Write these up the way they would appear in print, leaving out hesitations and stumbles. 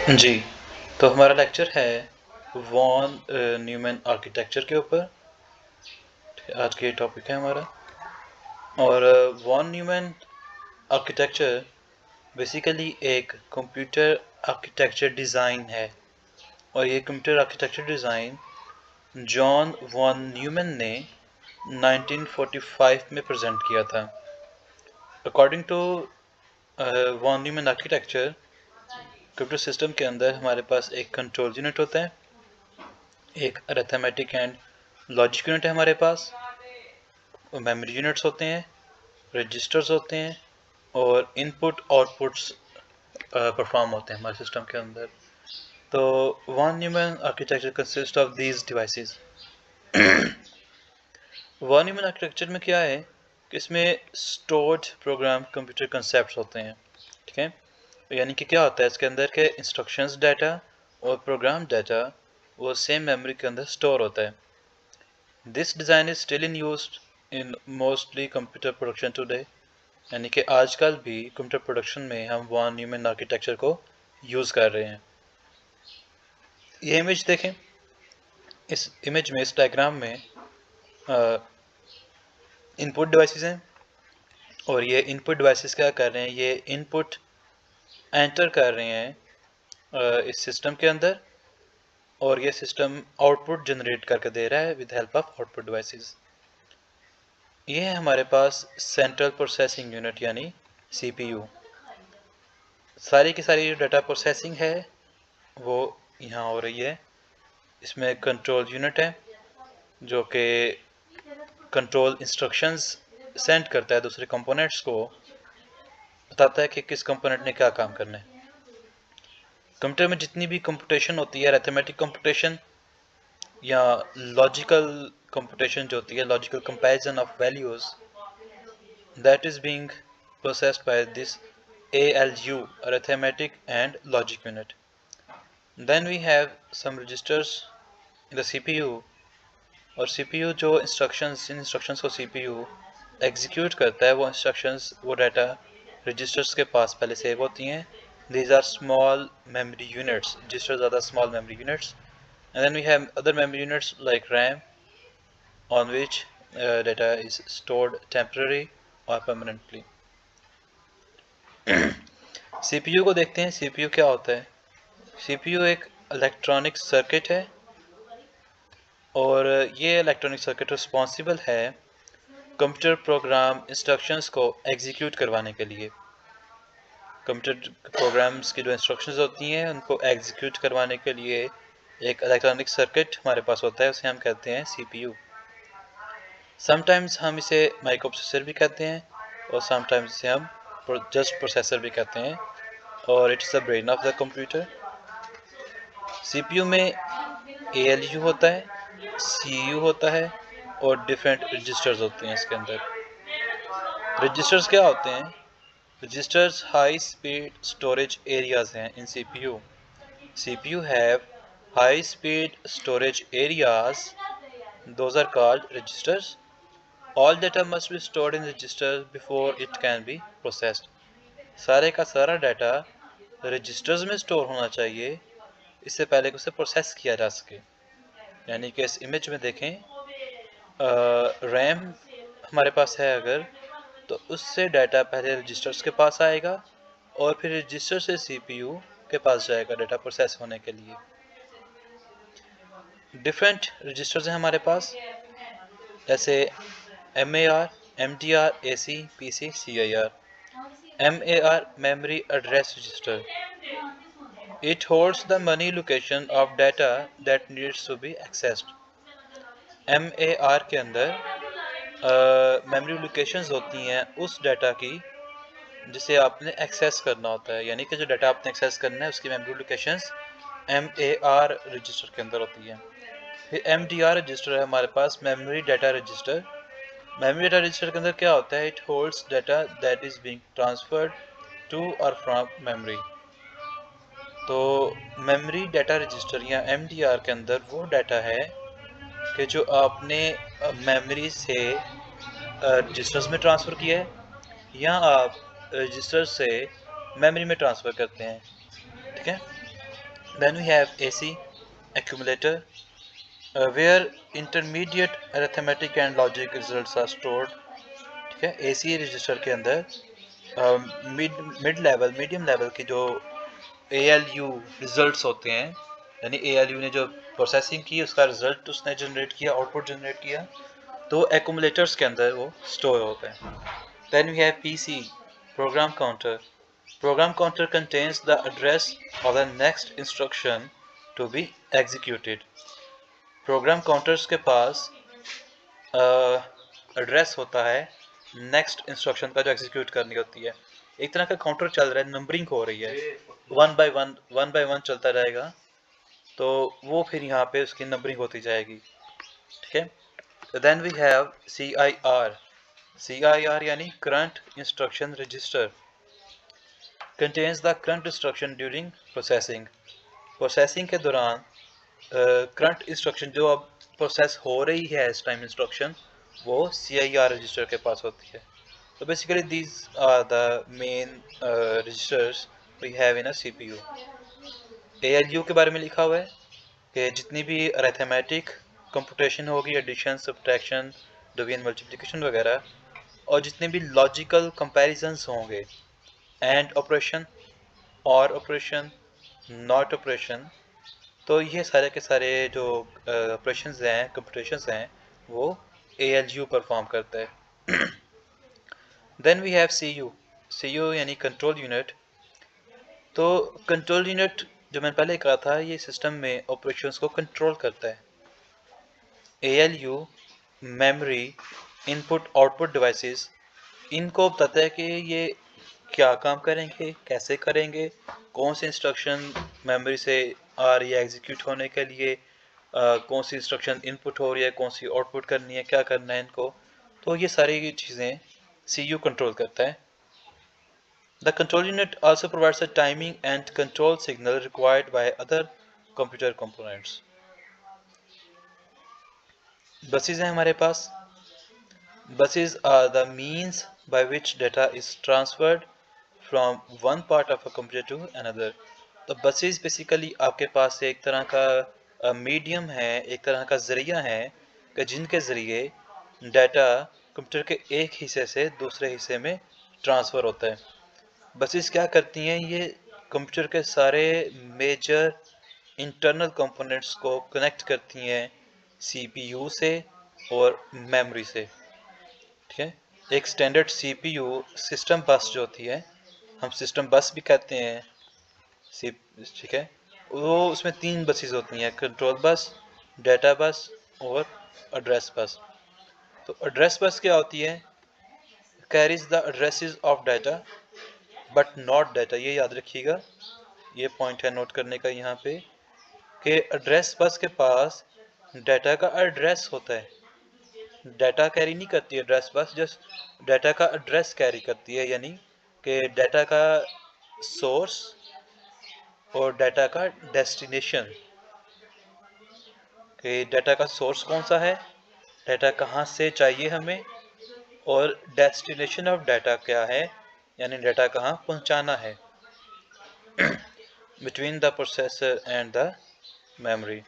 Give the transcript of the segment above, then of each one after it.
जी, तो हमारा लेक्चर है वॉन न्यूमैन आर्किटेक्चर के ऊपर। आज के टॉपिक है हमारा। और वॉन न्यूमैन आर्किटेक्चर बेसिकली एक कंप्यूटर आर्किटेक्चर डिज़ाइन है, और ये computer architecture design John von Neumann ने 1945 में प्रेजेंट किया था। According to von Neumann architecture, computer system के अंदर हमारे पास एक कंट्रोल यूनिट होता है, एक अरिथमेटिक एंड लॉजिक यूनिट है हमारे पास, मेमोरी यूनिट्स होते हैं, रजिस्टर्स होते हैं, और इनपुट आउटपुट्स परफॉर्म होते हैं हमारे सिस्टम के अंदर। तो von Neumann architecture consist of these devices. Von Neumann architecture में क्या है कि इसमें स्टोर्ड प्रोग्राम कंप्यूटर कंसेप्ट होते हैं, ठीक है। यानी कि क्या होता है इसके अंदर के इंस्ट्रक्शंस डाटा और प्रोग्राम डाटा वो सेम मेमोरी के अंदर स्टोर होता है। This design is still in use in mostly computer production today, यानी कि आजकल भी कंप्यूटर प्रोडक्शन में हम वॉन न्यूमैन आर्किटेक्चर को यूज़ कर रहे हैं। ये इमेज देखें। इस इमेज में, इस डायग्राम में इनपुट डिवाइसेस हैं, और ये इनपुट डिवाइसेस क्या कर रहे हैं, ये इनपुट एंटर कर रहे हैं इस सिस्टम के अंदर, और ये सिस्टम आउटपुट जनरेट करके दे रहा है with help of output devices. ये है हमारे पास सेंट्रल प्रोसेसिंग यूनिट यानी CPU। सारी की सारी जो डाटा प्रोसेसिंग है वो यहाँ हो रही है। इसमें कंट्रोल यूनिट है जो कि कंट्रोल इंस्ट्रक्शंस सेंड करता है दूसरे कंपोनेंट्स को, बताता है कि किस कंपोनेंट ने क्या काम करना है। कंप्यूटर में जितनी भी कंप्यूटेशन होती है, अरिथमेटिक कंप्यूटेशन या लॉजिकल कंप्यूटेशन जो होती है, logical comparison of values, that is being processed by this ALU, arithmetic and logic unit. Then we have some registers in the CPU, और CPU जो इन इंस्ट्रक्शंस को CPU एग्जीक्यूट करता है, वो इंस्ट्रक्शंस, वो डाटा रजिस्टर्स के पास पहले सेव होती हैं। These are small memory units. Registers are the small memory units. And then we have other memory units like RAM, on which data is stored temporarily or permanently. CPU को देखते हैं। CPU क्या होता है? CPU एक electronic circuit है, और ये इलेक्ट्रॉनिक सर्किट रिस्पॉन्सिबल है कंप्यूटर प्रोग्राम इंस्ट्रक्शंस को एग्जीक्यूट करवाने के लिए। कंप्यूटर प्रोग्राम्स की जो इंस्ट्रक्शंस होती हैं उनको एग्जीक्यूट करवाने के लिए एक इलेक्ट्रॉनिक सर्किट हमारे पास होता है, उसे हम कहते हैं CPU। समटाइम्स हम इसे माइक्रो प्रोसेसर भी कहते हैं, और समटाइम्स इसे हम जस्ट प्रोसेसर भी कहते हैं, और it's the brain of the computer. CPU में ALU होता है, CU होता है, और डिफरेंट रजिस्टर्स होते हैं इसके अंदर। रजिस्टर्स क्या होते हैं? Registers high speed storage areas हैं in CPU. CPU have high speed storage areas. Those are called registers. All data must be stored in registers before it can be processed. सारे का सारा डाटा रजिस्टर्स में store होना चाहिए, इससे पहले कि उसे प्रोसेस किया जा सके। यानी कि इस इमेज में देखें, रैम हमारे पास है अगर, तो उससे डाटा पहले रजिस्टर्स के पास आएगा, और फिर रजिस्टर से CPU के पास जाएगा डाटा प्रोसेस होने के लिए। डिफरेंट रजिस्टर्स हैं हमारे पास, जैसे MAR, MDR, AC, PC, CIR। MAR memory address register, it holds the memory location of data that needs to be accessed. MAR के अंदर मेमोरी लोकेशंस होती हैं उस डाटा की जिसे आपने एक्सेस करना होता है, यानी कि जो डाटा आपने एक्सेस करना है उसकी मेमोरी लोकेशंस MAR रजिस्टर के अंदर होती है। फिर MDR रजिस्टर है हमारे पास, memory data register. Memory data register के अंदर क्या होता है? It holds data that is being transferred to और फ्रॉम मेमोरी। तो मेमोरी डाटा रजिस्टर या MDR के अंदर वो डाटा है कि जो आपने मेमोरी से रजिस्टर्स में ट्रांसफ़र किया है, या आप रजिस्टर से मेमोरी में ट्रांसफ़र करते हैं, ठीक है। Then we have AC accumulator, where intermediate arithmetic and logic results are stored. ठीक है, AC रजिस्टर के अंदर मीडियम लेवल की जो ALU रिजल्ट्स होते हैं, यानी ALU ने जो प्रोसेसिंग की उसका रिजल्ट उसने जनरेट किया, आउटपुट जनरेट किया, तो एक्यूमुलेटर्स के अंदर वो स्टोर होता है. Then we have PC program counter. Program counter contains the address of the next instruction to be executed. Program counters के पास एड्रेस होता है नेक्स्ट इंस्ट्रक्शन का जो एग्जीक्यूट करनी होती है. एक तरह का काउंटर चल रहा है, नंबरिंग हो रही है, वन बाय वन चलता रहेगा, तो वो फिर यहाँ पे उसकी नंबरिंग होती जाएगी. ठीक है. तो देन वी हैव CIR यानी current instruction register. Contains the current instruction during processing. Processing के दौरान करंट इंस्ट्रक्शन जो अब प्रोसेस हो रही है इस टाइम इंस्ट्रक्शन, वो CIR रजिस्टर के पास होती है. तो basically these are the main registers we have in a CPU. ALU के बारे में लिखा हुआ है कि जितनी भी अरिथमेटिक कंप्यूटेशन होगी, एडिशन, सब्ट्रैक्शन, डिवीजन, मल्टीप्लिकेशन वगैरह, और जितने भी लॉजिकल कंपैरिजंस होंगे, एंड ऑपरेशन, और ऑपरेशन, नॉट ऑपरेशन, तो ये सारे के सारे जो ऑपरेशंस हैं, कंप्यूटेशंस हैं, वो ALU परफॉर्म करता है. देन वी हैव CU यानी कंट्रोल यूनिट. तो कंट्रोल यूनिट जो मैंने पहले कहा था, ये सिस्टम में ऑपरेशंस को कंट्रोल करता है. ALU, memory, input output devices, इनको बताता है कि ये क्या काम करेंगे, कैसे करेंगे, कौन सी इंस्ट्रक्शन मेमोरी से आ रही है एग्जीक्यूट होने के लिए, कौन सी इंस्ट्रक्शन इनपुट हो रही है, कौन सी आउटपुट करनी है, क्या करना है इनको. तो ये सारी चीज़ें CU कंट्रोल करता है. The control unit also provides the timing and control signal required by other computer components. Buses हैं हमारे पास. Buses are the means by which data is transferred from one part of a computer to another. तो buses basically आपके पास एक तरह का medium है, एक तरह का जरिया है कि जिनके ज़रिए डाटा कंप्यूटर के एक हिस्से से दूसरे हिस्से में ट्रांसफ़र होता है. बसेस क्या करती हैं, ये कंप्यूटर के सारे मेजर इंटरनल कंपोनेंट्स को कनेक्ट करती हैं CPU से और मेमोरी से. ठीक है. एक स्टैंडर्ड CPU सिस्टम बस जो होती है, हम सिस्टम बस भी कहते हैं. ठीक है. वो उसमें 3 बसेस होती हैं, कंट्रोल बस, डाटा बस और एड्रेस बस. तो एड्रेस बस क्या होती है, carries the addresses of data but not data. ये याद रखिएगा, ये पॉइंट है नोट करने का यहाँ पे, कि एड्रेस बस के पास डाटा का एड्रेस होता है. डाटा कैरी नहीं करती एड्रेस बस, जस्ट डाटा का एड्रेस कैरी करती है, यानी कि डाटा का सोर्स और डाटा का डेस्टिनेशन. कि डाटा का सोर्स कौन सा है, डाटा कहाँ से चाहिए हमें, और डेस्टिनेशन ऑफ डाटा क्या है, यानी डाटा कहाँ पहुँचाना है, between the processor and the memory.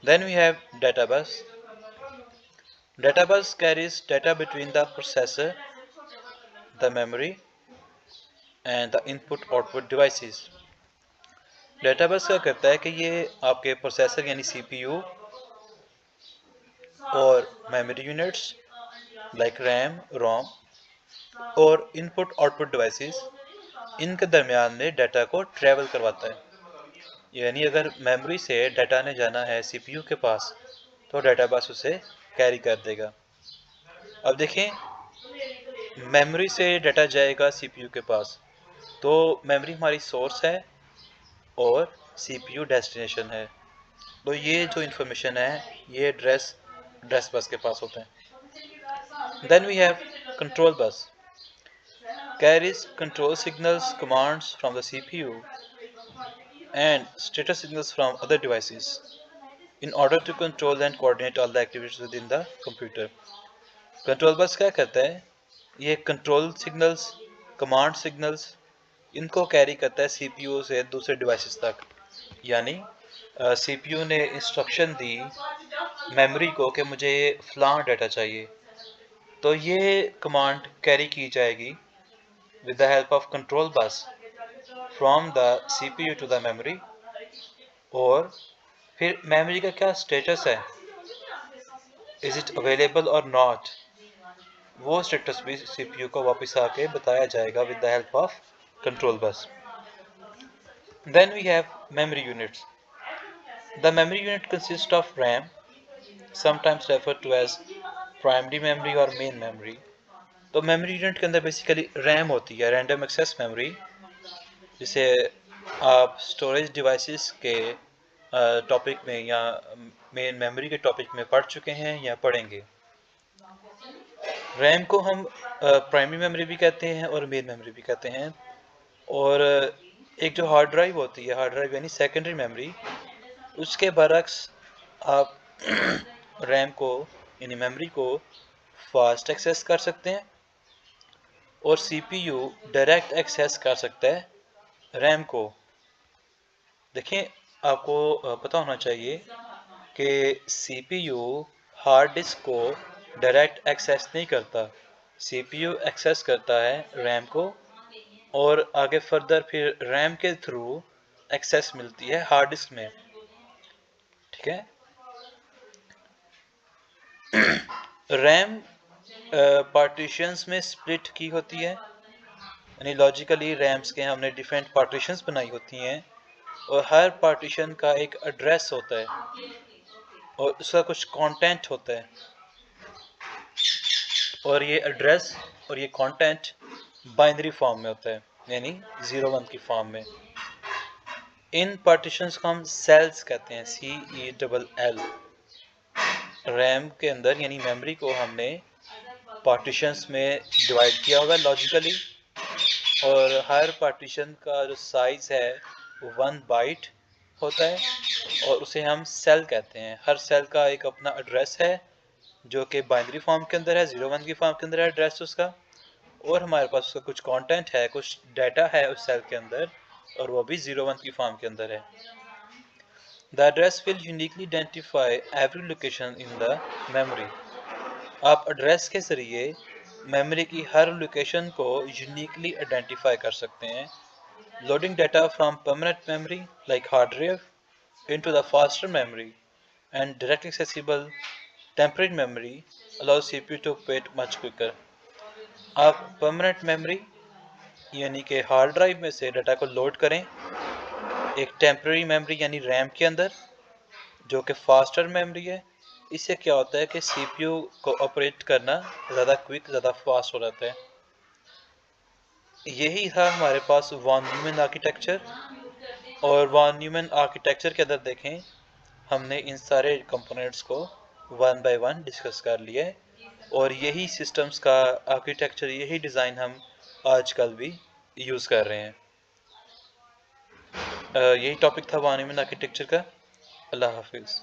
Then we have data bus. Data bus carries data between the processor, the memory and the input output devices. Data bus क्या करता है कि ये आपके प्रोसेसर यानी CPU और मेमोरी यूनिट्स लाइक रैम, रोम और input output devices, इनके दरमियान में डाटा को ट्रैवल करवाता है. यानी अगर मेमोरी से डाटा ने जाना है CPU के पास, तो डाटा बस उसे कैरी कर देगा. अब देखें, मेमोरी से डाटा जाएगा CPU के पास, तो मेमोरी हमारी सोर्स है और CPU डेस्टिनेशन है. तो ये जो इंफॉर्मेशन है, ये एड्रेस बस के पास होता है. Then we have control bus. Carries control signals, commands from the CPU and status signals from other devices in order to control and coordinate all the activities within the computer. Control bus क्या करता है, ये control signals, command signals, इनको carry करता है CPU से दूसरे devices तक. यानी CPU ने इंस्ट्रक्शन दी मेमोरी को कि मुझे फलां डाटा चाहिए, तो ये कमांड कैरी की जाएगी with the help of control bus from the CPU to the memory। और फिर मेमोरी का क्या स्टेटस है, इज इट अवेलेबल और नॉट, वो स्टेटस भी CPU को वापस आके बताया जाएगा with the help of control bus। Then we have memory units। The memory unit consists of RAM, sometimes referred to as primary memory और मेन मेमोरी। तो मेमोरी यूनिट के अंदर बेसिकली रैम होती है, रैंडम एक्सेस मेमोरी, जिसे आप storage devices के topic में या मेन मेमोरी के टॉपिक में पढ़ चुके हैं या पढ़ेंगे। रैम को हम प्राइमरी मेमोरी भी कहते हैं और मेन मेमोरी भी कहते हैं। और एक जो हार्ड ड्राइव होती है, हार्ड ड्राइव यानी सेकेंडरी मेमोरी, उसके बरक्स आप रैम को यानी मेमोरी को फास्ट एक्सेस कर सकते हैं और CPU डायरेक्ट एक्सेस कर सकता है रैम को। देखें, आपको पता होना चाहिए कि CPU हार्ड डिस्क को डायरेक्ट एक्सेस नहीं करता, CPU एक्सेस करता है रैम को और आगे फर्दर फिर रैम के थ्रू एक्सेस मिलती है हार्ड डिस्क में। ठीक है। रैम पार्टीशंस में स्प्लिट की होती है, यानी लॉजिकली रैम्स के हमने डिफरेंट पार्टीशंस बनाई होती हैं और हर पार्टीशन का एक एड्रेस होता है और उसका कुछ कंटेंट होता है, और ये एड्रेस और ये कंटेंट बाइनरी फॉर्म में होता है, यानी 0-1 की फॉर्म में। इन पार्टीशंस को हम सेल्स कहते हैं, CELL। रैम के अंदर यानी मेमोरी को हमने पार्टीशंस में डिवाइड किया होगा लॉजिकली, और हर पार्टीशन का जो साइज है वो 1 बाइट होता है और उसे हम सेल कहते हैं। हर सेल का एक अपना एड्रेस है जो कि बाइनरी फॉर्म के अंदर है, 0-1 की फॉर्म के अंदर है एड्रेस उसका, और हमारे पास उसका कुछ कंटेंट है, कुछ डाटा है उस सेल के अंदर और वो भी 0-1 की फॉर्म के अंदर है। The address will uniquely identify every location in the memory। आप एड्रेस के जरिए मेमोरी की हर लोकेशन को यूनिकली आइडेंटिफाई कर सकते हैं। Loading data from permanent memory like hard drive into the faster memory and direct accessible temporary memory allows CPU to operate much quicker। आप permanent memory यानी कि हार्ड ड्राइव में से डाटा को लोड करें एक टेम्पररी मेमोरी यानी RAM के अंदर, जो कि फास्टर मेमोरी है। इससे क्या होता है कि CPU को ऑपरेट करना ज़्यादा क्विक, ज़्यादा फास्ट हो जाता है। यही था हमारे पास वॉन न्यूमैन आर्किटेक्चर, और वॉन न्यूमैन आर्किटेक्चर के अंदर देखें हमने इन सारे कंपोनेंट्स को 1 बाय 1 डिस्कस कर लिया है, और यही सिस्टम्स का आर्किटेक्चर, यही डिज़ाइन हम आजकल भी यूज़ कर रहे हैं। यही टॉपिक था वॉन न्यूमैन आर्किटेक्चर का। अल्लाह हाफिज़।